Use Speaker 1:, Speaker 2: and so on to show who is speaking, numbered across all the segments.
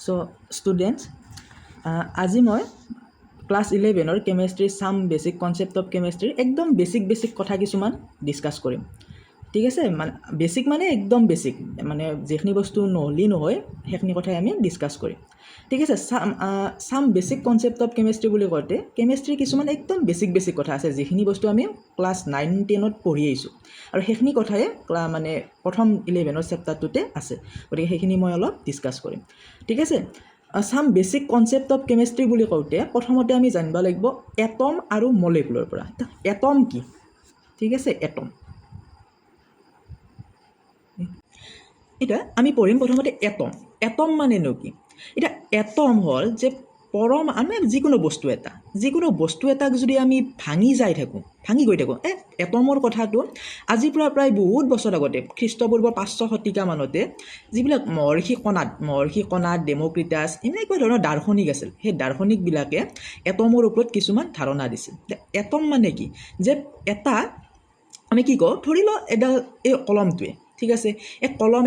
Speaker 1: So students, আজি মই class 11 chemistry some basic concept of chemistry একদম বেসিক কথা কিছুমান ডিসকাস কৰিম। ঠিক আছে, মানে বেসিক মানে একদম বেসিক, মানে যেখিনি বস্তু নহলি নহয় সেইখিনি কথাই আমি ডিসকাস কৰিম। ঠিক আছে, some basic concept of chemistry বুলি কওঁতে কেমেষ্ট্ৰিৰ কিছুমান একদম বেসিক কথা আছে যিখিনি বস্তু আমি ক্লাছ 9-10 পঢ়ি আহিছোঁ আৰু সেইখিনি কথাই মানে প্ৰথম 11 চেপ্টাৰটোতে আছে, গতিকে সেইখিনি মই অলপ ডিসকাস কৰিম। ঠিক আছে, some basic concept of chemistry বুলি কওঁতে প্ৰথমতে আমি জানিব লাগিব এটম আৰু মলিকুলৰ পৰা। এটম কি? ঠিক আছে, এটম এটা আমি পঢ়িম প্ৰথমতে এটম। এটম মানেনো কি? এটা এটম হ'ল যে আমি যিকোনো বস্তু এটাক যদি আমি ভাঙি গৈ থাকোঁ এটমৰ কথাটো আজিৰ পৰা প্ৰায় বহুত বছৰ আগতে খ্ৰীষ্টপূৰ্ব 500 শতিকামানতে যিবিলাক মহৰ্ষি কণাদ ডেমক্ৰিটাছ এনেকুৱা ধৰণৰ দাৰ্শনিক আছিল, সেই দাৰ্শনিকবিলাকে এটমৰ ওপৰত কিছুমান ধাৰণা দিছিল। এটম মানে কি? যে এটা আমি কি কওঁ, ধৰি লওঁ এডাল এই কলমটোৱে, ঠিক আছে, এই কলম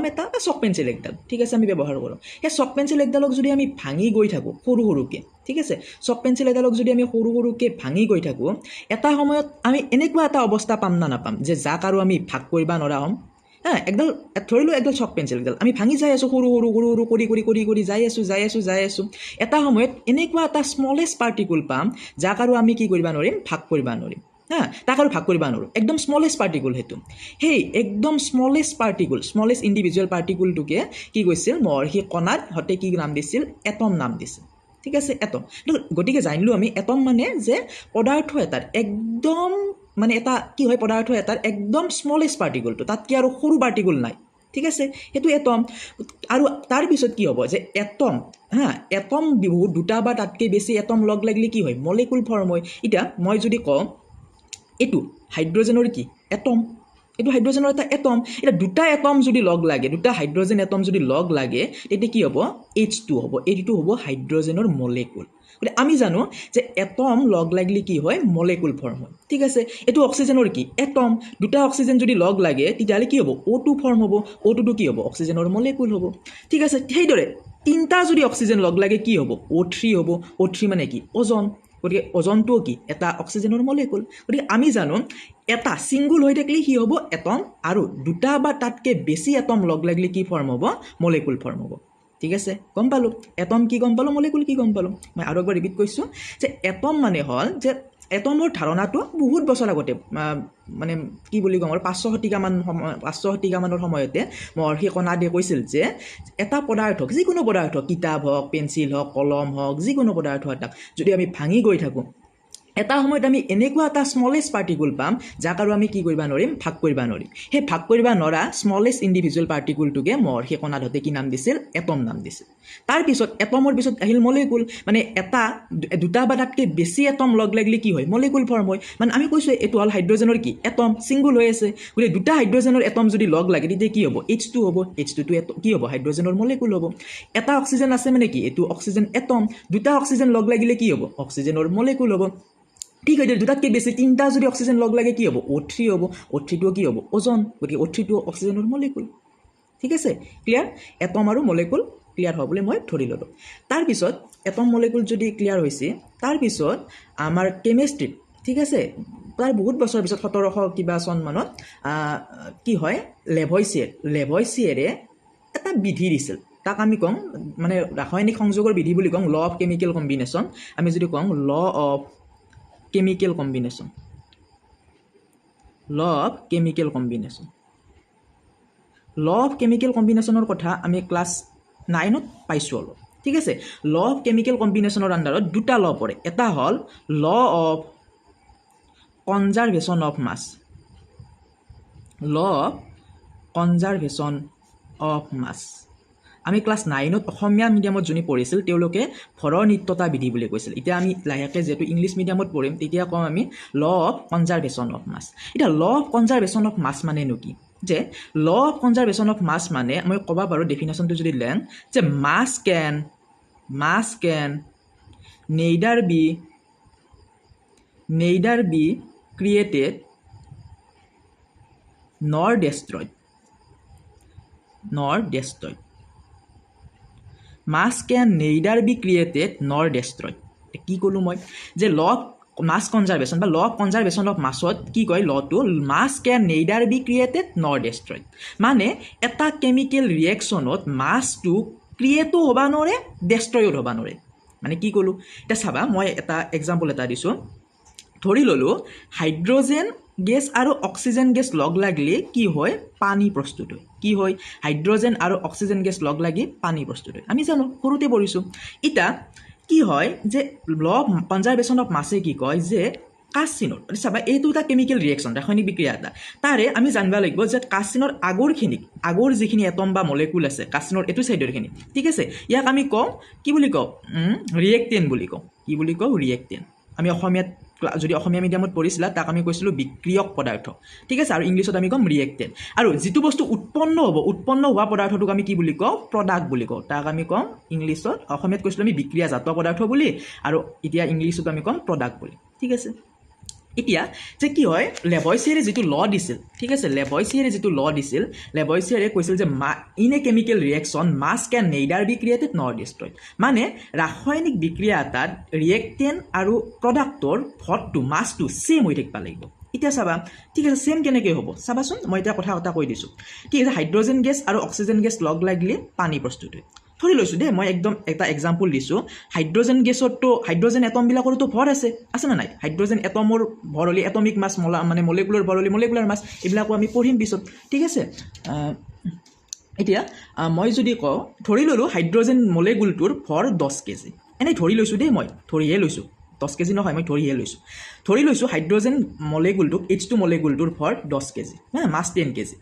Speaker 1: এটা বা চক পেঞ্চিল একডাল, ঠিক আছে, আমি ব্যৱহাৰ কৰোঁ। সেই চক পেঞ্চিল একডালক যদি আমি ভাঙি গৈ থাকোঁ সৰুকৈ, ঠিক আছে, চক পেঞ্চিল এডালক যদি আমি সৰুকৈ ভাঙি গৈ থাকোঁ, এটা সময়ত আমি এনেকুৱা এটা অৱস্থা পাম না নাপাম যে যাক আৰু আমি ভাগ কৰিব নোৱাৰা হ'ম। একডাল ধৰি লওঁ একডাল চক পেঞ্চিল একডাল আমি ভাঙি যাই আছোঁ, সৰু কৰি যাই আছোঁ। এটা সময়ত এনেকুৱা এটা স্মলেষ্ট পাৰ্টিকুল পাম যাক আৰু আমি কি কৰিব নোৱাৰিম, ভাগ কৰিব নোৱাৰিম। তাক আৰু ভাগ কৰিব নোৱাৰোঁ, একদম স্মলেষ্ট পাৰ্টিকুল সেইটো। সেই একদম স্মলেষ্ট ইণ্ডিভিজুৱেল পাৰ্টিকুলটোকে কি কৈছিল মহৰ্ষি কণাদহঁতে কি নাম দিছিল, এটম নাম দিছিল। ঠিক আছে, এটম। গতিকে জানিলোঁ আমি এটম মানে যে পদাৰ্থ এটাৰ একদম মানে এটা কি হয়, পদাৰ্থ এটাৰ একদম স্মলেষ্ট পাৰ্টিকুলটো, তাতকৈ আৰু সৰু পাৰ্টিকুল নাই। ঠিক আছে, সেইটো এটম। আৰু তাৰপিছত কি হ'ব যে এটম বহুত দুটা বা তাতকৈ বেছি এটম লগ লাগিলে কি হয়, মলিকুল ফৰ্ম হয়। এতিয়া মই যদি কওঁ এইটো হাইড্ৰজেনৰ কি এটম, এইটো হাইড্ৰজেনৰ এটা এটম। এতিয়া দুটা এটম যদি লগ লাগে, দুটা হাইড্ৰজেন এটম যদি লগ লাগে, তেতিয়া কি হ'ব, H2 হ'ব। এইটো হ'ব হাইড্ৰজেনৰ মলিকুল। গতিকে আমি জানো যে এটম লগ লাগিলে কি হয়, মলিকুল ফৰ্ম হয়। ঠিক আছে, এইটো অক্সিজেনৰ কি এটম, দুটা অক্সিজেন যদি লগ লাগে তেতিয়াহ'লে কি হ'ব, O2 ফৰ্ম হ'ব। O2টো কি হ'ব, অক্সিজেনৰ মলিকুল হ'ব। ঠিক আছে, সেইদৰে তিনিটা যদি অক্সিজেন লগ লাগে কি হ'ব, O3 হ'ব। O3 মানে কি, ওজন। গতিকে ওজনটোও কি, এটা অক্সিজেনৰ মলিকুল। গতিকে আমি জানো এটা ছিংগুল হৈ থাকিলে কি হ'ব, এটম, আৰু দুটা বা তাতকৈ বেছি এটম লগ লাগিলে কি ফৰ্ম হ'ব, মলিকুল ফৰ্ম হ'ব। ঠিক আছে, গম পালোঁ এটম কি গম পালোঁ, মলিকুল কি গম পালোঁ। মই আৰু একবাৰ ৰিপিট কৰিছোঁ যে এটম মানে হ'ল যে এটমৰ ধাৰণাটো বহুত বছৰ আগতে মানে কি বুলি ক'ম আৰু 500 শতিকামানৰ সময়তে মহৰ্ষি কণাদে কৈছিল যে এটা পদাৰ্থক, যিকোনো পদাৰ্থ, কিতাপ হওক, পেঞ্চিল হওক, কলম হওক, যিকোনো পদাৰ্থ এটাক যদি আমি ভাঙি গৈ থাকোঁ, এটা সময়ত আমি এনেকুৱা এটা স্মলেষ্ট পাৰ্টিকুল পাম যাক আৰু আমি কি কৰিব নোৱাৰিম, ভাগ কৰিব নোৱাৰিম। সেই ভাগ কৰিব নোৱাৰা স্মলেষ্ট ইণ্ডিভিজুৱেল পাৰ্টিকুলটোকে মহৰ্ষি কণাদহঁতে কি নাম দিছিল, এটম নাম দিছিল। তাৰপিছত এটমৰ পিছত আহিল মলিকুল, মানে দুটা বা তাতকৈ বেছি এটম লগ লাগিলে কি হয়, মলিকুল ফৰ্ম হয়। মানে আমি কৈছোঁ এইটো হ'ল হাইড্ৰজেনৰ কি এটম, ছিংগুল হৈ আছে। গতিকে দুটা হাইড্ৰজেনৰ এটম যদি লগ লাগে তেতিয়া কি হ'ব, H2 হ'ব। H2টো কি হ'ব, হাইড্ৰজেনৰ মলিকুল হ'ব। এটা অক্সিজেন আছে মানে কি, এইটো অক্সিজেন এটম, দুটা অক্সিজেন লগ লাগিলে কি হ'ব, অক্সিজেনৰ মলিকুল হ'ব। ঠিক হয়, দুটাতকৈ বেছি তিনিটা যদি অক্সিজেন লগ লাগে কি হ'ব, O3 হ'ব। O3টোও কি হ'ব, ওজন। গতিকে O3টো অক্সিজেনৰ মলিকুল। ঠিক আছে, ক্লিয়াৰ। এটম আৰু মলিকুল ক্লিয়াৰ হ'ব বুলি মই ধৰি ল'লোঁ। তাৰপিছত এটম মলিকুল যদি ক্লিয়াৰ হৈছে, তাৰপিছত আমাৰ কেমেষ্ট্ৰিত, ঠিক আছে, প্ৰায় বহুত বছৰ পিছত 1700 কিবা চনমানত কি হয়, লেভইচিয়েৰে এটা বিধি দিছিল, তাক আমি কওঁ মানে ৰাসায়নিক সংযোগৰ বিধি বুলি কওঁ, ল অফ কেমিকেল কম্বিনেশ্যন। আমি যদি কওঁ law of chemical combination, law of chemical combination. Law of chemical কম্বিনেশ্যনৰ কথা আমি ক্লাছ 9ত পাইছোঁ অলপ। ঠিক আছে, ল অফ কেমিকেল কম্বিনেশ্যনৰ আণ্ডাৰত দুটা ল পৰে। এটা হ'ল law of conservation of mass, law of conservation of mass. আমি ক্লাছ 9ত অসমীয়া মিডিয়ামত যোনে পঢ়িছিল তেওঁলোকে ভৰৰ নিত্যতা বিধি বুলি কৈছিল। এতিয়া আমি লাহেকৈ যিহেতু ইংলিছ মিডিয়ামত পঢ়িম তেতিয়া কওঁ আমি law of conservation of mass. এতিয়া law of conservation of mass মানেনো কি, যে law of conservation of mass মানে মই ক'ব পাৰোঁ ডেফিনেশ্যনটো যদি লেন, যে mass can neither be created nor destroyed. Mass can neither be created nor destroyed কি ক'লোঁ মই যে ল অফ মাছ কনজাৰ্ভেশ্যন বা ল অফ কনজাৰ্ভেশ্যন অফ মাছত কি কয় লটো মাছ can neither be created nor destroyed মানে এটা কেমিকেল ৰিয়েকশ্যনত মাছটো ক্ৰিয়েটো হ'ব নোৱাৰে ডেষ্ট্ৰয়ো হ'ব নোৱাৰে মানে কি ক'লোঁ এতিয়া চাবা মই এটা এক্সাম্পল এটা দিছোঁ ধৰি ল'লোঁ হাইড্ৰজেন গেছ আৰু অক্সিজেন গেছ লগ লাগিলে কি হয় পানী প্ৰস্তুত হয় কি হয় হাইড্ৰজেন আৰু অক্সিজেন গেছ লগ লাগি পানী প্ৰস্তুত হয় আমি জানো সৰুতে পঢ়িছোঁ এতিয়া কি হয় যে ল অফ কনজাৰ্ভেশ্যন অফ মাছে কি কয় যে কাচিনৰ চাবা এইটো এটা কেমিকেল ৰিয়েকশ্যন ৰাসায়নিক বিক্ৰিয়া এটা তাৰে আমি জানিব লাগিব যে কাচিনৰ আগৰ যিখিনি এটম বা মলেকুল আছে কাচিনৰ এইটো ছাইডৰখিনি ঠিক আছে ইয়াক আমি কওঁ কি বুলি কওঁ ৰিয়েক্টেণ্ট বুলি কওঁ কি বুলি কওঁ ৰিয়েক্টেণ্ট আমি অসমীয়াত যদি অসমীয়া মিডিয়ামত পঢ়িছিলা তাক আমি কৈছিলোঁ বিক্ৰিয়ক পদাৰ্থ ঠিক আছে আৰু ইংলিছত আমি ক'ম ৰিয়েক্টেণ্ট আৰু যিটো বস্তু উৎপন্ন হোৱা পদাৰ্থটোক আমি কি বুলি কওঁ প্ৰডাক্ট বুলি কওঁ তাক আমি ক'ম ইংলিছত অসমীয়াত কৈছিলোঁ আমি বিক্ৰিয়াজাত পদাৰ্থ বুলি আৰু এতিয়া ইংলিছত আমি ক'ম প্ৰডাক্ট বুলি ঠিক আছে এতিয়া যে কি হয় লেভয়ছিয়াৰে যিটো ল দিছিল ঠিক আছে লেভয়ছিয়াৰে যিটো ল দিছিল লেভয়ছিয়াৰে কৈছিল যে in a chemical reaction mass can neither be created nor destroyed মানে ৰাসায়নিক বিক্ৰিয়া এটাত ৰিয়েক্টেণ্ট আৰু প্ৰডাক্টৰ ভৰটো মাছটো ছেম হৈ থাকিব লাগিব এতিয়া চাবা ঠিক আছে ছেম কেনেকৈ হ'ব চাবাচোন মই এতিয়া কথা এটা কৈ দিছোঁ ঠিক আছে হাইড্ৰজেন গেছ আৰু অক্সিজেন গেছ লগ লাগিলে পানী প্ৰস্তুত হয় ধৰি লৈছোঁ দেই মই একদম এটা এক্সাম্পল দিছোঁ হাইড্ৰজেন গেছতো হাইড্ৰজেন এটমবিলাকৰতো ভৰ আছে নে নাই হাইড্ৰজেন এটমৰ ভৰ হ'লে এটমিক মাছ মানে মলেকুলাৰ ভৰ হ'লে মলেকুলাৰ মাছ এইবিলাকো আমি পঢ়িম পিছত ঠিক আছে এতিয়া মই যদি কওঁ ধৰি ল'লোঁ হাইড্ৰজেন মলেকুলটোৰ ভৰ 10 কেজি এনেই ধৰি লৈছোঁ দেই মই ধৰিহে লৈছোঁ 10 কেজি নহয় মই ধৰি লৈছোঁ হাইড্ৰজেন মলেকুলটোক H2 মলেকুলটোৰ ভৰ 10 কেজি মাছ 10 কেজি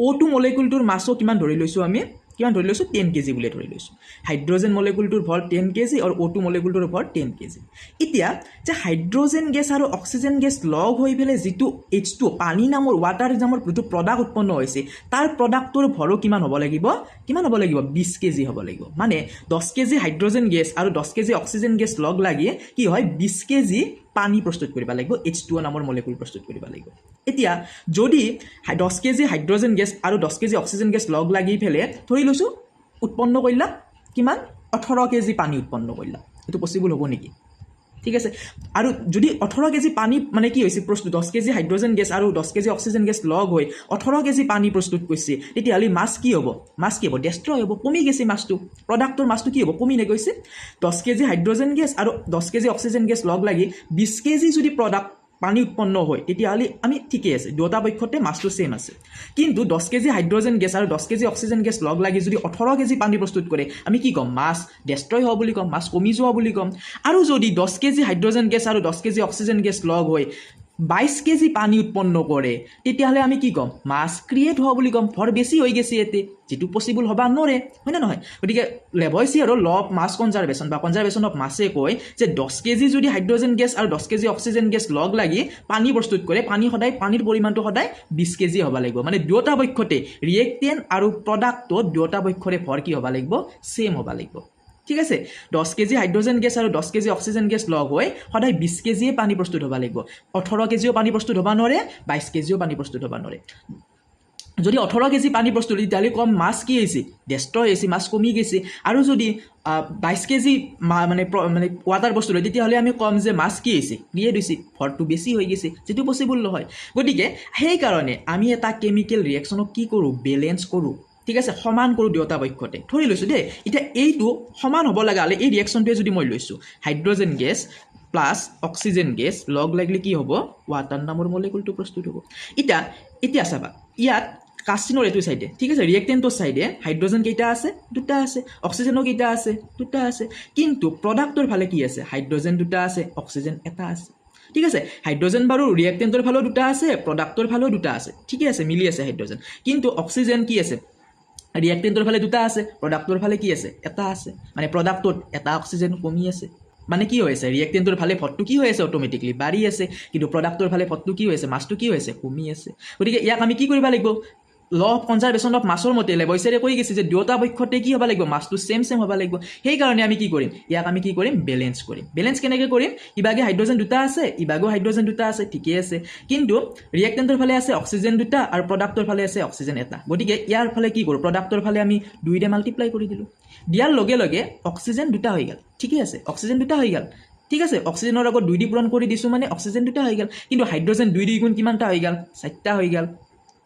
Speaker 1: O2 মলেকুলটোৰ মাছো কিমান ধৰি লৈছোঁ আমি কিমান ধৰি লৈছোঁ 10 কেজি বুলি ধৰি লৈছোঁ হাইড্ৰজেন মলেকুলটোৰ ভৰ 10 কেজি আৰু O2 মলেকুলটোৰ ভৰ 10 কেজি এতিয়া যে হাইড্ৰজেন গেছ আৰু অক্সিজেন গেছ লগ হৈ পেলাই যিটো H2 পানী নামৰ ৱাটাৰ নামৰ যিটো প্ৰডাক্ট উৎপন্ন হৈছে তাৰ প্ৰডাক্টৰ ভৰো কিমান হ'ব লাগিব 20 কেজি হ'ব লাগিব মানে 10 কেজি হাইড্ৰজেন গেছ আৰু 10 কেজি অক্সিজেন গেছ লগ লাগি কি হয় 20 কেজি পানী প্ৰস্তুত কৰিব লাগিব H2 নামৰ মলেকুল প্ৰস্তুত কৰিব লাগিব এতিয়া যদি 10 কেজি হাইড্ৰজেন গেছ আৰু 10 কেজি অক্সিজেন গেছ লগ লাগি ফেলে ধৰি লৈছোঁ উৎপন্ন কৰিলা কিমান 18 কেজি পানী উৎপন্ন কৰিলা এইটো পচিবল হ'ব নেকি ঠিক আছে আৰু যদি 18 কেজি পানী মানে কি হৈছে প্ৰস্তুত 10 কেজি হাইড্ৰজেন গেছ আৰু 10 কেজি অক্সিজেন গেছ লগ হৈ 18 কেজি পানী প্ৰস্তুত কৰিছে তেতিয়াহ'লে মাছ কি হ'ব ডেষ্ট্ৰয় হ'ব কমি গৈছে মাছটো প্ৰডাক্টৰ মাছটো কি হ'ব কমি গৈছে 10 কেজি হাইড্ৰজেন গেছ আৰু 10 কেজি অক্সিজেন গেছ লগ লাগি 20 কেজি যদি প্ৰডাক্ট পানী উৎপন্ন হয় তেতিয়াহ'লে আমি ঠিকেই আছে দুটা পক্ষতে মাছটো ছেম আছে কিন্তু 10 কেজি হাইড্ৰজেন গেছ আৰু 10 কেজি অক্সিজেন গেছ লগ লাগি যদি 18 কেজি পানী প্ৰস্তুত কৰে আমি কি ক'ম মাছ ডেষ্ট্ৰয় হ'ব বুলি ক'ম মাছ কমি যোৱা বুলি ক'ম আৰু যদি 10 কেজি হাইড্ৰজেন গেছ আৰু 10 কেজি অক্সিজেন গেছ লগ হৈ 22 কেজি পানী উৎপন্ন কৰে তেতিয়াহ'লে আমি কি ক'ম মাছ ক্ৰিয়েট হোৱা বুলি ক'ম ভৰ বেছি হৈ গৈছে ইয়াতে যিটো পচিবল হ'ব নোৱাৰে হয় নে নহয় গতিকে লেভয়ছিয়াৰৰ ল অফ মাছ কনজাৰ্ভেশ্যন বা কনজাৰ্ভেশ্যন অফ মাছে কয় যে 10 কেজি যদি হাইড্ৰজেন গেছ আৰু 10 কেজি অক্সিজেন গেছ লগ লাগি পানী প্ৰস্তুত কৰে পানীৰ পৰিমাণটো সদায় 20 কেজি হ'ব লাগিব মানে দুয়োটা পক্ষতে ৰিয়েক্টেণ্ট আৰু প্ৰডাক্টত দুয়োটা পক্ষৰে ভৰ কি হ'ব লাগিব ছেম হ'ব লাগিব ঠিক আছে 10 কেজি হাইড্ৰজেন গেছ আৰু 10 কেজি অক্সিজেন গেছ লগ হৈ সদায় 20 কেজিয়ে পানী প্ৰস্তুত হ'ব লাগিব 18 কেজিও পানী প্ৰস্তুত হ'ব নোৱাৰে 22 কেজিও পানী প্ৰস্তুত হ'ব নোৱাৰে যদি 18 কেজি পানী প্ৰস্তুত তেতিয়াহ'লে কম মাছ কি হৈছে ডেষ্ট্ৰয় হৈছে মাছ কমি গৈছে আৰু যদি 22 কেজি মানে ৱাটাৰ প্ৰস্তুত হয় তেতিয়াহ'লে আমি কম যে মাছ কি হৈছে ক্ৰিয়েট হৈছে ভৰটো বেছি হৈ গৈছে যিটো পচিবল নহয় গতিকে সেইকাৰণে আমি এটা কেমিকেল ৰিয়েকশ্যনক কি কৰোঁ বেলেঞ্চ কৰোঁ ঠিক আছে সমান কৰোঁ দুয়োটা পক্ষতে ধৰি লৈছোঁ দেই এতিয়া এইটো সমান হ'ব লগা হ'লে এই ৰিয়েকশ্যনটোৱে যদি মই লৈছোঁ hydrogen gas plus oxygen gas লগ লাগিলে কি হ'ব ৱাটাৰ নামৰ মলেকুলটো প্ৰস্তুত হ'ব এতিয়া চাবা ইয়াত কাচিনৰ এইটো চাইডে ঠিক আছে ৰিয়েক্টেণ্টৰ চাইডে হাইড্ৰজেন কেইটা আছে দুটা আছে অক্সিজেনো কেইটা আছে দুটা আছে কিন্তু প্ৰডাক্টৰ ফালে কি আছে হাইড্ৰজেন দুটা আছে অক্সিজেন এটা আছে ঠিক আছে হাইড্ৰজেন বাৰু ৰিয়েক্টেণ্টৰ ফালেও দুটা আছে প্ৰডাক্টৰ ফালেও দুটা আছে ঠিকে আছে মিলি আছে হাইড্ৰজেন কিন্তু অক্সিজেন কি আছে ৰিয়েক্টেণ্টৰ ফালে দুটা আছে প্ৰডাক্টৰ ফালে কি আছে এটা আছে মানে প্ৰডাক্টত এটা অক্সিজেন কমি আছে মানে কি হৈ আছে ৰিয়েক্টেণ্টৰ ফালে ভৰটো কি হৈ আছে অট'মেটিকলি বাঢ়ি আছে কিন্তু প্ৰডাক্টৰ ফালে ভৰটো কি হৈ আছে মাছটো কি হৈ আছে কমি আছে গতিকে ইয়াক আমি কি কৰিব লাগিব ল অফ কনজাৰ্ভেশ্যন অফ মাছৰ মতে লেবইচাৰে কৈ গৈছে যে দুয়োটা পক্ষতে কি হ'ব লাগিব মাছটো ছেম হ'ব লাগিব সেইকাৰণে আমি কি কৰিম ইয়াক আমি কি কৰিম বেলেঞ্চ কৰিম বেলেঞ্চ কেনেকৈ কৰিম ইভাগে হাইড্ৰজেন দুটা আছে ইভাগেও হাইড্ৰজেন দুটা আছে ঠিকেই আছে কিন্তু ৰিয়েক্টেণ্টৰ ফালে আছে অক্সিজেন দুটা আৰু প্ৰডাক্টৰ ফালে আছে অক্সিজেন এটা গতিকে ইয়াৰ ফালে কি কৰোঁ প্ৰডাক্টৰ ফালে আমি 2 মাল্টিপ্লাই কৰি দিলোঁ দিয়াৰ লগে লগে অক্সিজেন দুটা হৈ গ'ল ঠিকেই আছে অক্সিজেন দুটা হৈ গ'ল ঠিক আছে অক্সিজেনৰ আগত 2 পূৰণ কৰি দিছোঁ মানে অক্সিজেন দুটা হৈ গ'ল কিন্তু হাইড্ৰজেন 2 গুণ কিমানটা হৈ গ'ল 4টা হৈ গ'ল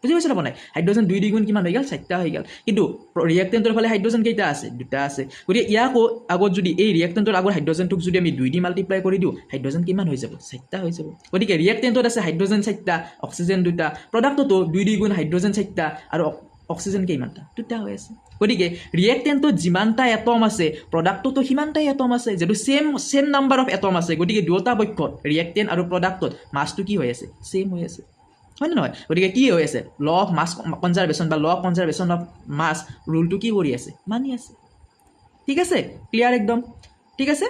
Speaker 1: বুজি পাইছে না নাই হাইড্ৰজেন 2 গুণ কিমান হৈ গ'ল 4টা হৈ গ'ল কিন্তু ৰিয়েক্টেণ্টৰ ফালে হাইড্ৰজেন কেইটা আছে দুটা আছে গতিকে ইয়াকো আগত যদি এই ৰিয়েক্টেণ্টৰ আগৰ হাইড্ৰজেনটোক যদি আমি 2 মাল্টিপ্লাই কৰি দিওঁ হাইড্ৰজেন কিমান হৈ যাব 4টা হৈ যাব গতিকে ৰিয়েক্টেণ্টত আছে হাইড্ৰজেন 4টা অক্সিজেন দুটা প্ৰডাক্টতো 2 গুণ হাইড্ৰজেন 4টা আৰু অক্সিজেন কিমানটা দুটা হৈ আছে গতিকে ৰিয়েক্টেণ্টত যিমানটা এটম আছে প্ৰডাক্টতো সিমানটাই এটম আছে যিটো ছেম নাম্বাৰ অফ এটম আছে গতিকে দুয়োটা পক্ষত ৰিয়েক্টেণ্ট আৰু প্ৰডাক্টত মাছটো কি হৈ আছে ছেম হৈ আছে হয় নে নহয় গতিকে কি হৈ আছে ল অফ মাছ কনজাৰ্ভেশ্যন বা law of conservation of mass ৰুলটো কি কৰি আছে মানি আছে ঠিক আছে ক্লিয়াৰ একদম ঠিক আছে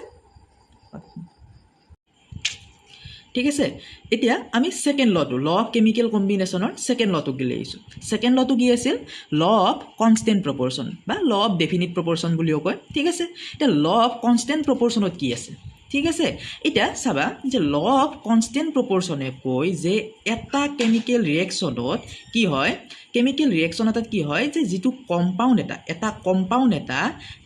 Speaker 1: ঠিক আছে এতিয়া আমি সেকেন্ড লটো ল অফ কেমিকেল কম্বিনেশ্যনৰ সেকেন্ড লটোক গিলে আহিছোঁ সেকেন্ড লটো কি আছিল ল অফ কনষ্টেণ্ট প্ৰপৰ্চন বা ল অফ ডেফিনিট প্ৰপৰ্চন বুলিও কয় ঠিক আছে এতিয়া ল অফ কনষ্টেণ্ট প্ৰপৰ্চনত কি আছে ঠিক আছে এতিয়া চাবা যে ল অফ কনষ্টেণ্ট প্ৰপৰ্চনে কয় যে এটা কেমিকেল ৰিয়েকশ্যনত কি হয় কেমিকেল ৰিয়েকশ্যন এটাত কি হয় যে যিটো কম্পাউণ্ড এটা কম্পাউণ্ড এটা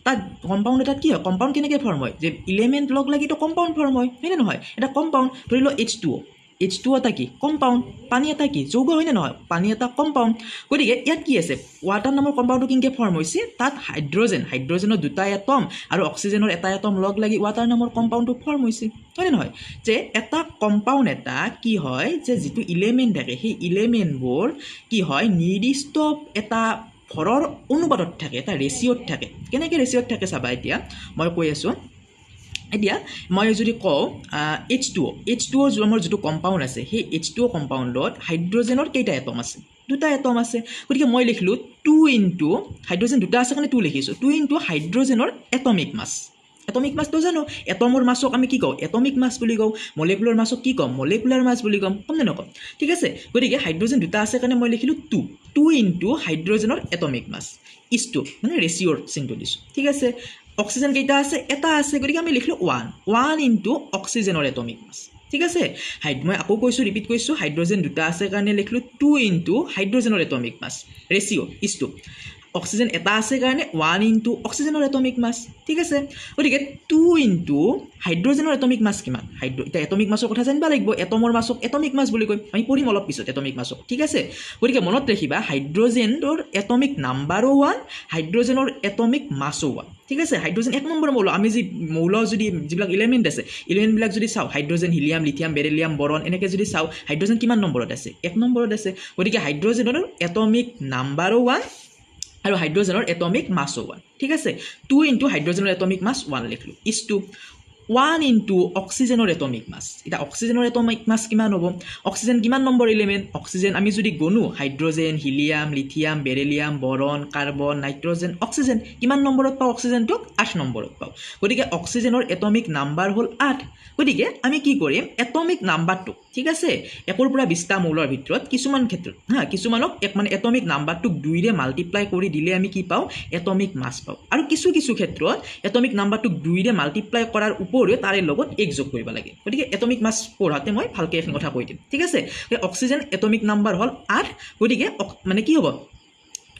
Speaker 1: তাত কম্পাউণ্ড এটাত কি হয় কম্পাউণ্ড কেনেকৈ ফৰ্ম হয় যে ইলেমেণ্ট লগ লাগিতো কম্পাউণ্ড ফৰ্ম হয় হয়নে নহয় এটা কম্পাউণ্ড ধৰি লওক H2O এটা কি কম্পাউণ্ড পানী এটা কি যৌগ হয়নে নহয় পানী এটা কম্পাউণ্ড গতিকে ইয়াত কি আছে ৱাটাৰ নামৰ কম্পাউণ্ডটো কেনেকৈ ফৰ্ম হৈছে তাত হাইড্ৰজেনৰ দুটা এটম আৰু অক্সিজেনৰ এটা এটম লগ লাগি ৱাটাৰ নামৰ কম্পাউণ্ডটো ফৰ্ম হৈছে হয়নে নহয় যে এটা কম্পাউণ্ড এটা কি হয় যে যিটো ইলেমেণ্ট থাকে সেই ইলেমেণ্টবোৰ কি হয় নিৰ্দিষ্ট এটা ভৰৰ অনুপাতত থাকে এটা ৰেচিঅ'ত থাকে কেনেকৈ ৰেচিঅ'ত থাকে চাবা এতিয়া মই কৈ আছোঁ এতিয়া মই যদি কওঁ H2O আমাৰ যিটো কম্পাউণ্ড আছে সেই H2O কম্পাউণ্ডত হাইড্ৰজেনৰ কেইটা এটম আছে দুটা এটম আছে গতিকে মই লিখিলোঁ 2 হাইড্ৰজেন দুটা আছে কাৰণে 2 লিখিছোঁ 2 হাইড্ৰজেনৰ এটমিক মাছটো জানো এটমৰ মাছক আমি কি কওঁ এটমিক মাছ বুলি কওঁ মলিকুলাৰ মাছক কি কওঁ মলিকুলাৰ মাছ বুলি ক'ম নে নকওঁ ঠিক আছে গতিকে হাইড্ৰজেন দুটা আছে কাৰণে মই লিখিলোঁ 2 হাইড্ৰজেনৰ এটমিক মাছ ইছটো মানে ৰেচিঅ'ৰ চিনটো দিছোঁ ঠিক আছে অক্সিজেন কেইটা আছে এটা আছে গতিকে আমি লিখিলোঁ 1 অক্সিজেনৰ এটমিক মাছ ঠিক আছে মই আকৌ কৈছোঁ ৰিপিট কৰিছোঁ হাইড্ৰজেন দুটা আছে কাৰণে লিখিলোঁ 2 হাইড্ৰজেনৰ এটমিক মাছ ৰেচিঅ' ইছটো অক্সিজেন এটা আছে কাৰণে 1 অক্সিজেনৰ এটমিক মাছ ঠিক আছে গতিকে 2 হাইড্ৰজেনৰ এটমিক মাছ কিমান এতিয়া এটমিক মাছৰ কথা জানিব লাগিব এটমৰ মাছক এটমিক মাছ বুলি কয় আমি পঢ়িম অলপ পিছত এটমিক মাছক ঠিক আছে গতিকে মনত ৰাখিবা হাইড্ৰজেনৰ এটমিক নাম্বাৰো 1 হাইড্ৰজেনৰ এটমিক মাছো 1 ঠিক আছে হাইড্ৰজেন 1 নম্বৰ মৌল আমি যি মৌল যদি যিবিলাক ইলেমেণ্ট আছে ইলেমেণ্টবিলাক যদি চাওঁ হাইড্ৰজেন হিলিয়াম লিথিয়াম বেৰিলিয়াম বৰন এনেকৈ যদি চাওঁ হাইড্ৰজেন কিমান নম্বৰত আছে 1 নম্বৰত আছে গতিকে হাইড্ৰজেনৰ এটমিক নাম্বাৰো 1 আৰু হাইড্ৰজেনৰ এটমিক মাছো 1 ঠিক আছে 2 হাইড্ৰজেনৰ এটমিক মাছ 1 লিখিলোঁ ইছটো 1 অক্সিজেনৰ এটমিক মাছ এতিয়া অক্সিজেনৰ এটমিক মাছ কিমান হ'ব অক্সিজেন কিমান নম্বৰ এলিমেণ্ট অক্সিজেন আমি যদি গণো hydrogen helium lithium beryllium boron carbon nitrogen oxygen কিমান নম্বৰত পাওঁ অক্সিজেনটোক 8 নম্বৰত পাওঁ গতিকে অক্সিজেনৰ এটমিক নাম্বাৰ হ'ল 8 গতিকে আমি কি কৰিম এটমিক নাম্বাৰটো ঠিক আছে 1 পৰা 20টা মৌলৰ ভিতৰত কিছুমান ক্ষেত্ৰত কিছুমানক মানে এটমিক নাম্বাৰটোক 2 মাল্টিপ্লাই কৰি দিলে আমি কি পাওঁ এটমিক মাছ পাওঁ আৰু কিছু ক্ষেত্ৰত এটমিক নাম্বাৰটোক 2 মাল্টিপ্লাই কৰাৰ উপৰিও তাৰে লগত 1 যোগ কৰিব লাগে গতিকে এটমিক মাছ পঢ়াতে মই ভালকৈ এখন কথা কৈ দিম ঠিক আছে অক্সিজেন এটমিক নাম্বাৰ হ'ল 8 গতিকে মানে কি হ'ব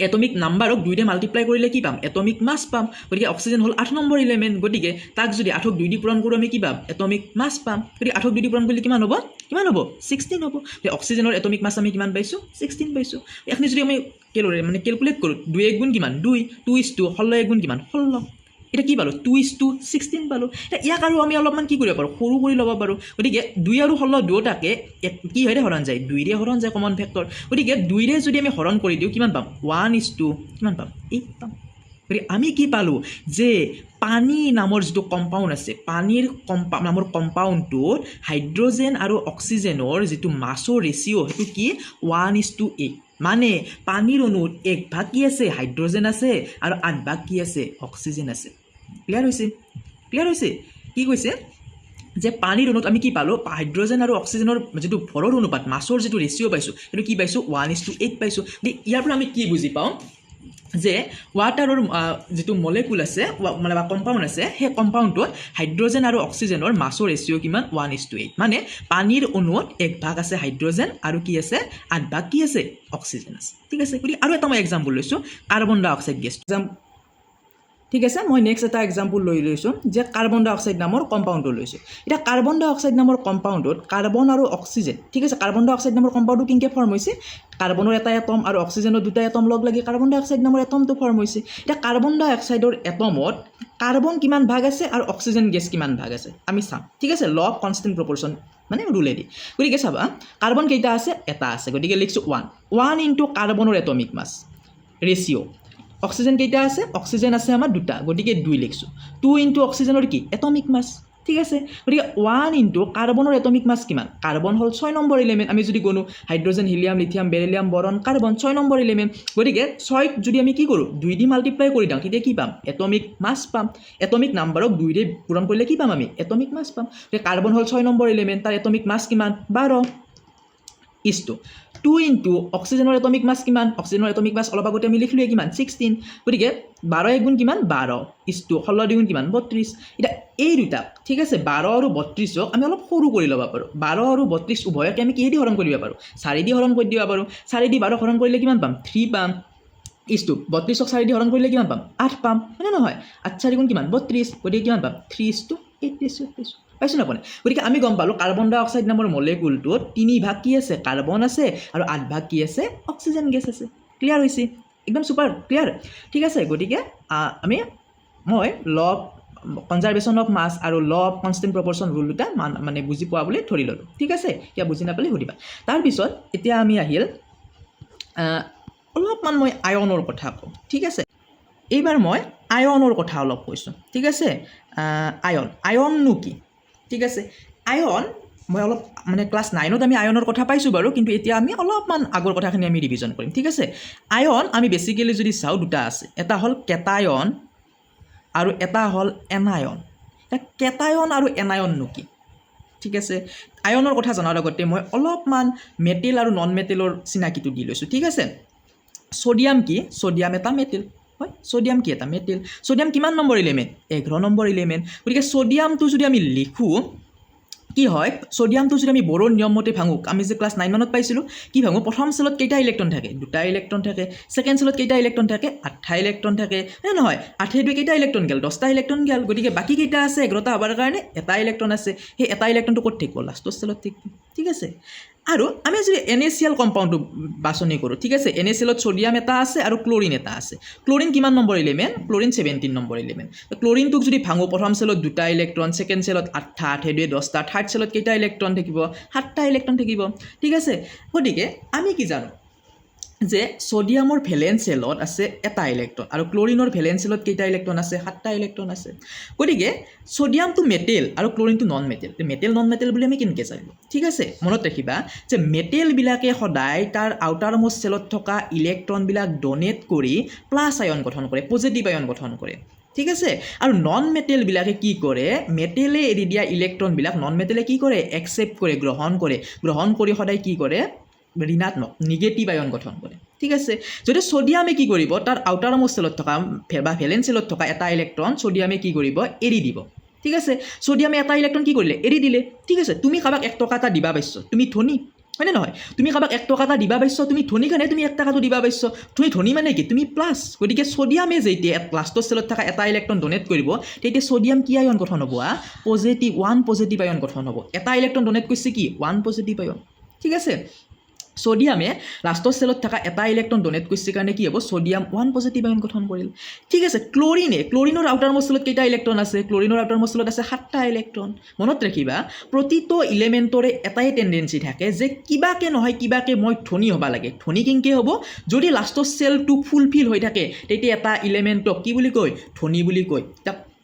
Speaker 1: এটমিক নাম্বাৰক 2 মাল্টিপ্লাই কৰিলে কি পাম এটমিক মাছ পাম গতিকে অক্সিজেন হ'ল 8 নম্বৰ এলিমেণ্ট গতিকে তাক যদি 8ক 2 পূৰণ কৰোঁ আমি কি পাম এটমিক মাছ পাম গতিকে 8ক 2 পূৰণ কৰিলে কিমান হ'ব 16 হ'ব অক্সিজেনৰ এটমিক মাছ আমি কিমান পাইছোঁ 16 পাইছোঁ এখন যদি আমি কেলকুলেট কৰোঁ 2 গুণ কিমান 2 16 গুণ কিমান 16 এটা কি পালোঁ 2:16 পালোঁ ইয়াক আৰু আমি অলপমান কি কৰিব পাৰোঁ সৰু কৰি ল'ব পাৰোঁ গতিকে 2 আৰু 16 দুয়োটাকে কি হয় হৰণ যায় 2 হৰণ যায় কমন ফেক্টৰ গতিকে 2 যদি আমি হৰণ কৰি দিওঁ কিমান পাম 1:8 পাম গতিকে আমি কি পালোঁ যে পানী নামৰ যিটো কম্পাউণ্ড আছে পানীৰ নামৰ কম্পাউণ্ডটোত হাইড্ৰজেন আৰু অক্সিজেনৰ যিটো মাছৰ ৰেচিঅ' সেইটো কি 1:8 মানে পানীৰ অণুত 1 ভাগ কি আছে হাইড্ৰজেন আছে আৰু 8 ভাগ কি আছে অক্সিজেন আছে ক্লিয়াৰ হৈছে কি কৈছে যে পানীৰ অণুত আমি কি পালোঁ হাইড্ৰজেন আৰু অক্সিজেনৰ যিটো ভৰৰ অনুপাত মাছৰ যিটো ৰেচিঅ' পাইছোঁ সেইটো কি পাইছোঁ 1:8 পাইছোঁ গতিকে ইয়াৰ পৰা আমি কি বুজি পাওঁ যে ৱাটাৰৰ যিটো মলেকুল আছে মানে বা কম্পাউণ্ড আছে সেই কম্পাউণ্ডটোত হাইড্ৰজেন আৰু অক্সিজেনৰ মাছৰ ৰেচিঅ' কিমান 1:8 মানে পানীৰ অণুত 1 ভাগ আছে হাইড্ৰজেন আৰু কি আছে 8 ভাগ কি আছে অক্সিজেন আছে ঠিক আছে গতিকে আৰু এটা মই এক্সাম্পল লৈছোঁ কাৰ্বন ডাই অক্সাইড গেছ ঠিক আছে মই নেক্সট এটা এক্সাম্পল লৈ লৈছোঁ যে কাৰ্বন ডাই অক্সাইড নামৰ কম্পাউণ্ডটো লৈছোঁ এতিয়া কাৰ্বন ডাই অক্সাইড নামৰ কম্পাউণ্ডত কাৰ্বন আৰু অক্সিজেন ঠিক আছে কাৰ্বন ডাই অক্সাইড নামৰ কম্পাউণ্ডটো কেনেকৈ ফৰ্ম হৈছে কাৰ্বনৰ এটা এটম আৰু অক্সিজেনৰ দুটা এটম লগ লাগি কাৰ্বন ডাই অক্সাইড নামৰ এটমটো ফৰ্ম হৈছে এতিয়া কাৰ্বন ডাই অক্সাইডৰ এটমত কাৰ্বন কিমান ভাগ আছে আৰু অক্সিজেন গেছ কিমান ভাগ আছে আমি চাম ঠিক আছে ল অফ কনষ্টেণ্ট প্ৰপৰ্চন মানে ৰুলেদি গতিকে চাবা কাৰ্বন কেইটা আছে এটা আছে গতিকে লিখিছোঁ 1 ইনটু কাৰ্বনৰ এটমিক মাছ ৰেচিঅ' অক্সিজেন কেইটা আছে অক্সিজেন আছে আমাৰ দুটা গতিকে 2 লিখিছোঁ 2 ইনটু অক্সিজেনৰ কি এটমিক মাছ ঠিক আছে গতিকে 1 ইনটু কাৰ্বনৰ এটমিক মাছ কিমান কাৰ্বন হ'ল 6 নম্বৰ এলিমেণ্ট আমি যদি গণো hydrogen helium lithium beryllium boron carbon 6 number element গতিকে 6ক যদি আমি কি কৰোঁ 2 দি মাল্টিপ্লাই কৰি দিওঁ তেতিয়া কি পাম এটমিক মাছ পাম এটমিক নাম্বাৰক 2 দি পূৰণ কৰিলে কি পাম আমি এটমিক মাছ পাম গতিকে কাৰ্বন হ'ল 6 নম্বৰ এলিমেণ্ট তাৰ এটমিক মাছ কিমান 12 ইছটো 2 ইনটু অক্সিজেনৰ এটমিক মাছ কিমান অক্সিজেনৰ এটমিক মাছ অলপ আগতে আমি লিখিলোঁ কিমান 16 গতিকে 12 এগুণ কিমান 12 ইছটো 16 দুগুণ কিমান 32 এতিয়া এই দুটা ঠিক আছে 12 আৰু 32ক আমি অলপ সৰু কৰি ল'ব পাৰোঁ 12 আৰু 32 উভয়কে আমি কিহেদি হৰণ কৰিব পাৰোঁ 4 দি হৰণ কৰি দিব পাৰোঁ 4 দি 12 হৰণ কৰিলে কিমান পাম 3 পাম ইছটো 32ক 4 দি হৰণ কৰিলে কিমান পাম 8 পাম হয়নে নহয় 8 4 গুণ কিমান 32 গতিকে কিমান পাম 3:8 পাইছোঁ না আপুনি গতিকে আমি গম পালোঁ কাৰ্বন ডাই অক্সাইড নামৰ মলেকুলটোত 3 ভাগ কি আছে কাৰ্বন আছে আৰু 8 ভাগ কি আছে অক্সিজেন গেছ আছে ক্লিয়াৰ হৈছে একদম ছুপাৰ ক্লিয়াৰ ঠিক আছে গতিকে মই law of conservation of mass আৰু ল অফ কনষ্টেণ্ট প্ৰপৰ্চন ৰুল দুটা মানে বুজি পোৱা বুলি ধৰি ল'লোঁ ঠিক আছে এতিয়া বুজি নাপালে সুধিবা তাৰপিছত এতিয়া আমি আহিল অলপমান মই আয়নৰ কথা কওঁ ঠিক আছে এইবাৰ মই আয়নৰ কথা অলপ কৈছোঁ ঠিক আছে আয়ননো কি ঠিক আছে আয়ন মই অলপ মানে ক্লাছ 9ত আমি আয়নৰ কথা পাইছোঁ বাৰু কিন্তু এতিয়া আমি অলপমান আগৰ কথাখিনি আমি ৰিভিজন কৰিম ঠিক আছে আয়ন আমি বেছিকেলি যদি চাওঁ দুটা আছে এটা হ'ল কেটায়ন আৰু এটা হ'ল এনায়ন কেটায়ন আৰু এনায়ননো কি ঠিক আছে আয়নৰ কথা জনাৰ আগতে মই অলপমান মেটেল আৰু নন মেটেলৰ চিনাকিটো দি লৈছোঁ ঠিক আছে ছ'ডিয়াম কি ছ'ডিয়াম এটা মেটেল হয় ছ'ডিয়াম কি এটা মেটেল ছ'ডিয়াম কিমান নম্বৰ এলিমেণ্ট 11 নম্বৰ এলিমেণ্ট গতিকে ছ'ডিয়ামটো যদি আমি লিখোঁ কি হয় ছ'ডিয়ামটো যদি আমি বৰৰ নিয়ম মতে ভাঙোঁ আমি যে ক্লাছ 9 মানত পাইছিলোঁ কি ভাঙোঁ প্ৰথম চেলত কেইটা ইলেক্ট্ৰন থাকে 2টা ইলেক্ট্ৰন থাকে ছেকেণ্ড চেলত কেইটা ইলেক্ট্ৰন থাকে 8টা ইলেক্ট্ৰন থাকে নে নহয় 8 কেইটা ইলেক্ট্ৰন গ'ল 10টা ইলেক্ট্ৰন গ'ল গতিকে বাকী কেইটা আছে 11টা হ'বৰ কাৰণে এটা ইলেক্ট্ৰন আছে সেই এটা ইলেক্ট্ৰনটো ক'ত থাকিব লাষ্টৰ চেলত থাকিব ঠিক আছে আৰু আমি যদি NaCl কম্পাউণ্ডটো বাছনি কৰোঁ ঠিক আছে NaClত ছ'ডিয়াম এটা আছে আৰু ক্লৰিন এটা আছে ক্লৰিন কিমান number element chlorine 17 number element ক্লৰিনটোক যদি ভাঙোঁ প্ৰথম চেলত 2টা ইলেক্ট্ৰন ছেকেণ্ড চেলত 8টা 8 10টা থাৰ্ড চেলত কেইটা ইলেক্ট্ৰন থাকিব 7টা ইলেক্ট্ৰন থাকিব ঠিক আছে গতিকে আমি কি জানো যে ছ'ডিয়ামৰ ভেলেন্স চেলত আছে এটা ইলেক্ট্ৰন আৰু ক্লৰিনৰ ভেলেন্স চেলত কেইটা ইলেক্ট্ৰন আছে 7টা ইলেক্ট্ৰন আছে গতিকে ছ'ডিয়ামটো মেটেল আৰু ক্লৰিনটো non metal metal non metal বুলি আমি কেনেকৈ জানিম ঠিক আছে মনত ৰাখিবা যে মেটেলবিলাকে সদায় তাৰ আউটাৰ মোষ্ট চেলত থকা ইলেক্ট্ৰনবিলাক ডনেট কৰি প্লাছ আয়ন গঠন কৰে পজিটিভ আয়ন গঠন কৰে ঠিক আছে আৰু নন মেটেলবিলাকে কি কৰে মেটেলে এৰি দিয়া ইলেক্ট্ৰনবিলাক নন মেটেলে কি কৰে একচেপ্ট কৰে গ্ৰহণ কৰি সদায় কি কৰে ঋণাত্মক নিগেটিভ আয়ন গঠন কৰে ঠিক আছে যদি ছ'ডিয়ামে কি কৰিব তাৰ আউটাৰ মোষ্ট চেলত থকা বা ভেলেন্স চেলত থকা এটা ইলেক্ট্ৰন ছ'ডিয়ামে কি কৰিব এৰি দিব ঠিক আছে ছ'ডিয়ামে এটা ইলেক্ট্ৰন কি কৰিলে এৰি দিলে ঠিক আছে তুমি কাৰোবাক 1 টকা এটা দিবা পাইছ তুমি ধনী হয়নে নহয় তুমি কাৰোবাক 1 টকা এটা দিবা পাইছ তুমি ধনী কাৰণে তুমি 1 টকাটো দিবা পাইছ তুমি ধনী মানে কি তুমি প্লাছ গতিকে ছ'ডিয়ামে যেতিয়া লাষ্টৰ চেলত থকা এটা ইলেক্ট্ৰন ডনেট কৰিব তেতিয়া ছ'ডিয়াম কি আয়ন গঠন হ'ব পজিটিভ 1 পজিটিভ আয়ন গঠন হ'ব এটা ইলেক্ট্ৰন ডনেট কৰিছে কি 1 পজিটিভ আয়ন ঠিক আছে ছ'ডিয়ামে লাষ্টৰ চেলত থকা এটা ইলেক্ট্ৰন ডনেট কৰিছে কাৰণে কি হ'ব ছ'ডিয়াম 1 পজিটিভ আয়ন গঠন কৰিল ঠিক আছে ক্লৰিনৰ আউটাৰ মোষ্ট চেলত কেইটা ইলেক্ট্ৰন আছে ক্লৰিনৰ আউটাৰ মোষ্ট চেলত আছে 7টা ইলেক্ট্ৰন মনত ৰাখিবা প্ৰতিটো ইলেমেণ্টৰে এটাই টেণ্ডেঞ্চি থাকে যে কিবাকে নহয় কিবাকে মই ধনী হ'ব লাগে ধনী কেনেকৈ হ'ব যদি লাষ্টৰ চেলটো ফুলফিল হৈ থাকে তেতিয়া এটা ইলেমেণ্টক কি বুলি কয় ধনী বুলি কয়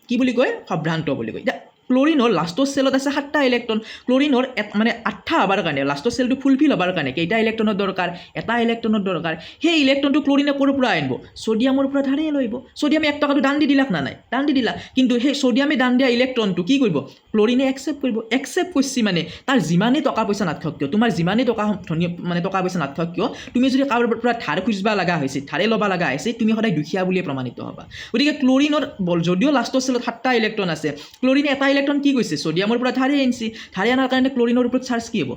Speaker 1: কি বুলি কয় সম্ভ্ৰান্ত বুলি কয় ক্লৰিনৰ লাষ্টৰ চেলত আছে 7টা ইলেক্ট্ৰন ক্লৰিনৰ মানে 8টা হ'বৰ কাৰণে লাষ্টৰ চেলটো ফুলফিল হ'বৰ কাৰণে কেইটা ইলেক্ট্ৰনৰ দৰকাৰ এটা ইলেক্ট্ৰনৰ দৰকাৰ সেই ইলেক্ট্ৰনটো ক্লৰিনে ক'ৰ পৰা আনিব ছ'ডিয়ামৰ পৰা ধাৰে লৈ আহিব ছ'ডিয়ামে 1 টকাটো দান দি দিলাক না নাই দান দি দিলা কিন্তু সেই ছ'ডিয়ামে দান দিয়া ইলেক্ট্ৰনটো কি কৰিব ক্লৰিনে একচেপ্ট কৰিব একচেপ্ট কৰিছে মানে তাৰ যিমানেই টকা পইচা নাথাকক কিয় তোমাৰ যিমানেই টকা ধনী মানে টকা পইচা নাথাকক কিয় তুমি যদি কাৰোবাৰ পৰা ধাৰ খুজিব লগা হৈছে ধাৰে ল'ব লগা হৈছে তুমি সদায় দুখীয়া বুলিয়ে প্ৰমাণিত হ'বা গতিকে ক্লৰিনৰ যদিও লাষ্টৰ চেলত 7টা ইলেক্ট্ৰন আছে ক্লৰিনে এটা ইলেক্ট্ৰন কি কৈছে ছ'ডিয়ামৰ পৰা ধাৰে আনিছে ধাৰে অনাৰ কাৰণে ক্লৰিনৰ ওপৰত চাৰ্জ কি হ'ব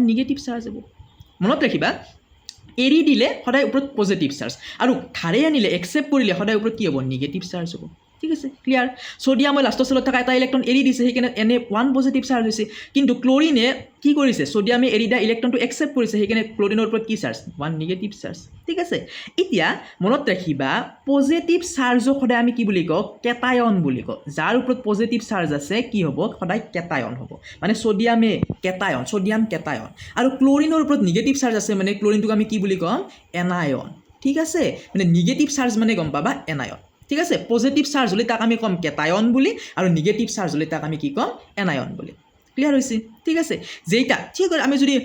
Speaker 1: নিগেটিভ চাৰ্জ হ'ব মনত ৰাখিবা এৰি দিলে সদায় ওপৰত পজিটিভ চাৰ্জ আৰু ধাৰে আনিলে একচেপ্ট কৰিলে সদায় ওপৰত কি হ'ব নিগেটিভ চাৰ্জ হ'ব ঠিক আছে ক্লিয়াৰ ছ'ডিয়ামৰ লাষ্টৰ চেলত থকা এটা ইলেক্ট্ৰন এৰি দিছে সেইকাৰণে এনে 1 পজিটিভ চাৰ্জ হৈছে কিন্তু ক্লৰিনে কি কৰিছে ছ'ডিয়ামে এৰি দিয়া ইলেক্ট্ৰনটো একচেপ্ট কৰিছে সেইকাৰণে ক্লৰিনৰ ওপৰত কি চাৰ্জ 1 নিগেটিভ চাৰ্জ ঠিক আছে এতিয়া মনত ৰাখিবা পজিটিভ চাৰ্জক সদায় আমি কি বুলি কওঁ কেটায়ন বুলি কওঁ যাৰ ওপৰত পজিটিভ চাৰ্জ আছে কি হ'ব সদায় কেটায়ন হ'ব মানে ছ'ডিয়াম কেটায়ন আৰু ক্লৰিনৰ ওপৰত নিগেটিভ চাৰ্জ আছে মানে ক্লৰিনটোক আমি কি বুলি ক'ম এনায়ন ঠিক আছে মানে নিগেটিভ চাৰ্জ মানে গম পাবা এনায়ন ঠিক আছে পজিটিভ চাৰ্জ হ'লে তাক আমি ক'ম কেটায়ন বুলি আৰু নিগেটিভ চাৰ্জ হ'লে তাক আমি কি ক'ম এনায়ন বুলি ক্লিয়াৰ হৈছে ঠিক আছে যেইটা ঠিক আছে আমি যদি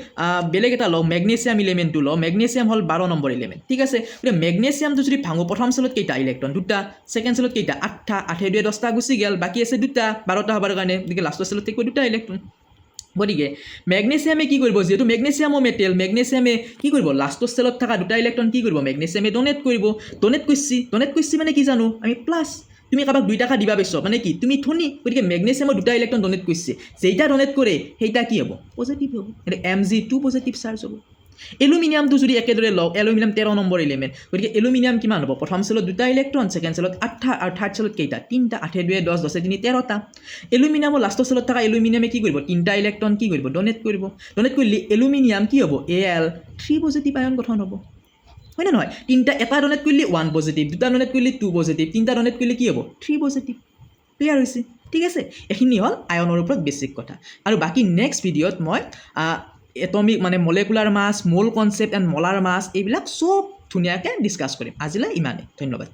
Speaker 1: বেলেগ এটা লওঁ মেগনেছিয়াম ইলেমেণ্টটো লওঁ মেগনেছিয়াম হ'ল 12 নম্বৰ ইলেমেণ্ট ঠিক আছে গতিকে মেগনেছিয়ামটো যদি ভাঙো প্ৰথম চেলত কেইটা ইলেক্ট্ৰন 2টা ছেকেণ্ড চেলত কেইটা 8টা 8 2 10টা গুচি গ'ল বাকী আছে 2টা 12টা হ'বৰ কাৰণে গতিকে লাষ্টৰ চেলত থাকিব 2টা ইলেক্ট্ৰন গতিকে মেগনেছিয়ামে কি কৰিব যিহেতু মেগনেছিয়ামো মেটেল মেগনেছিয়ামে কি কৰিব লাষ্টৰ চেলত থকা 2টা ইলেক্ট্ৰন কি কৰিব মেগনেছিয়ামে ডনেট কৰিছে মানে কি জানো আমি প্লাছ তুমি কাৰোবাক 2 টকা দিবা পাইছ মানে কি তুমি ধনী গতিকে মেগনেছিয়ামৰ 2টা ইলেক্ট্ৰন ডনেট কৰিছে যেইটা ডনেট কৰে সেইটা কি হ'ব পজিটিভ হ'ব এটা Mg2 পজিটিভ চাৰ্জ হ'ব এলুমিনিয়ামটো যদি একেদৰে লওঁ এলুমিনিয়াম 13 নম্বৰ ইলেমেণ্ট গতিকে এলুমিনিয়াম কিমান হ'ব প্ৰথম চেলত 2টা ইলেক্ট্ৰন ছেকেণ্ড চেলত 8টা আৰু থাৰ্ড চেলত কেইটা 3টা 8 2 10 10 3 13টা এলুমিনিয়ামৰ লাষ্টৰ চেলত থকা এলুমিনিয়ামে কি কৰিব 3টা ইলেক্ট্ৰন কি কৰিব ডনেট কৰিলে এলুমিনিয়াম কি হ'ব Al 3 পজিটিভ আয়ন গঠন হ'ব হয় না নহয় 3টা এটা ডনেট কৰিলে 1 পজিটিভ 2টা ডনেট কৰিলে 2 পজিটিভ 3টা ডনেট কৰিলে কি হ'ব 3 পজিটিভ ক্লিয়াৰ হৈছে ঠিক আছে এইখিনি হ'ল আয়নৰ ওপৰত বেছিক কথা আৰু বাকী নেক্সট ভিডিঅ'ত মই এটমিক মানে মলেকুলাৰ মাছ মোল কনচেপ্ট এণ্ড মলাৰ মাছ এইবিলাক চব ধুনীয়াকৈ ডিছকাছ কৰিম আজিলৈ ইমানেই ধন্যবাদ